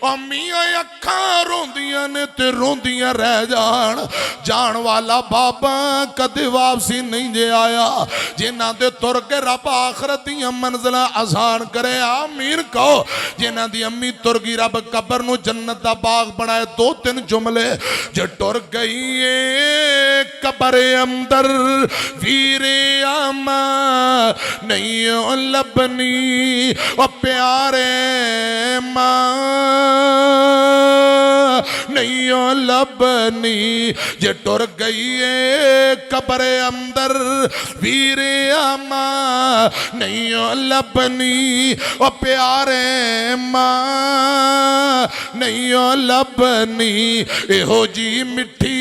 मियाँ अखां रोंदियां ने ते रोंदियां रह जान वाला बाबा कदे वापसी नहीं जे आया। जिन्हां दे तुर के रब आखरत दियां मंजिलां आसान करे आमीन कहो। जिन्हां दी अम्मी तुर गई रब कबर नूं जन्नत दा बाग बनाए। दो तीन जुमले जे तुर गई है कबर अंदर वीरे आमा नहीं लबनी ओ प्यारे मां नहीं लबनी। जे टुर गई है कबर अंदर वीरे आमा नहीं लबनी ओ प्यारे मां नहीं लबनी। एहो जी मिठी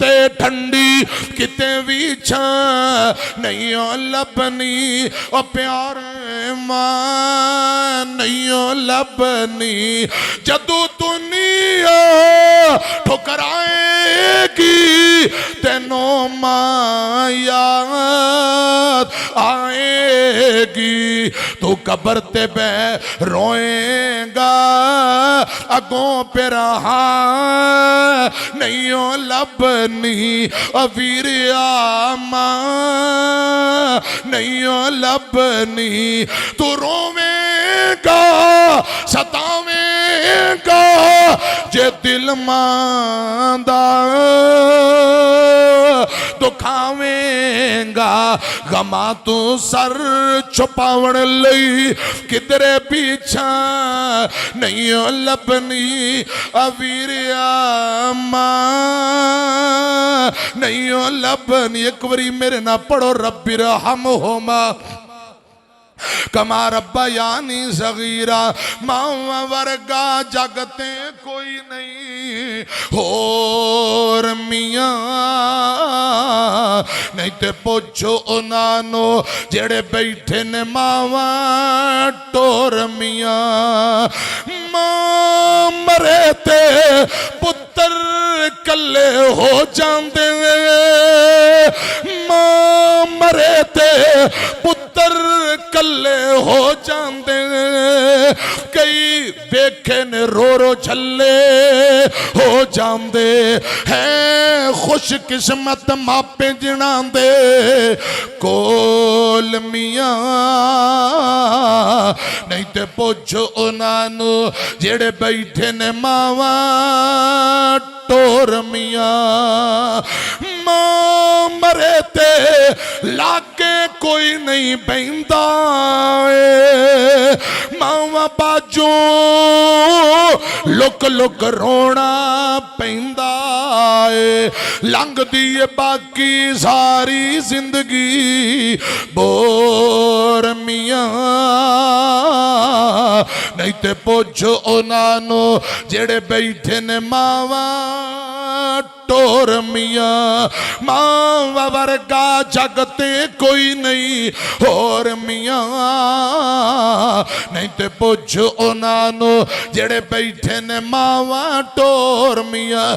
ते ठंडी किते भी छां नहीं लबनी ओ प्यारे मां नहीं लबनी। जदू दुनिया ठुकराएगी तेनों मां याद आएगी। तू कबर ते बह रोएगा अगों पे रहा नहीं लबनी वीरिया मां नहीं लबनी। तू रोवेगा सतावेगा जे दिल मांदा दुखावेगा। गमा तू सर छुपावन लई किधरे पीछा नहीं लबनी अवीरिया मां नहीं लबनी। एक बारी मेरे ना पढ़ो रब्बी रहमहुमा कमा रब्बा यानी सगीरा। मावा वर्गा जगते कोई नहीं होर मियाँ नहीं ते पुछो उन्हानो जेड़े बैठे ने मावा टोर मियाँ। मां मरे ते पुत्र कले हो जांदे मां मरे ते पुत्र कले हो जांदे। कई वेखे ने रो छले हो जांदे हैं खुश किस्मत मापे जिणांदे कोल मियाँ नहीं ते पुछो उन्हानू जेड़े बैठे ने मावा टोर मियाँ। मां मरे ते लाके कोई नहीं बहिंदा मावा बाजू लुक लुक रोना पैंदा लंघदी है बाकी सारी जिंदगी बोर मियाँ नहीं ते पुछो उन्हानू जेड़े बैठे ने मावा टोर मियाँ। मावा वर्गा जगते कोई नहीं होर मियाँ नहीं ते पुछ उन्हानू जेड़े बैठे ने मावा टोर मियाँ।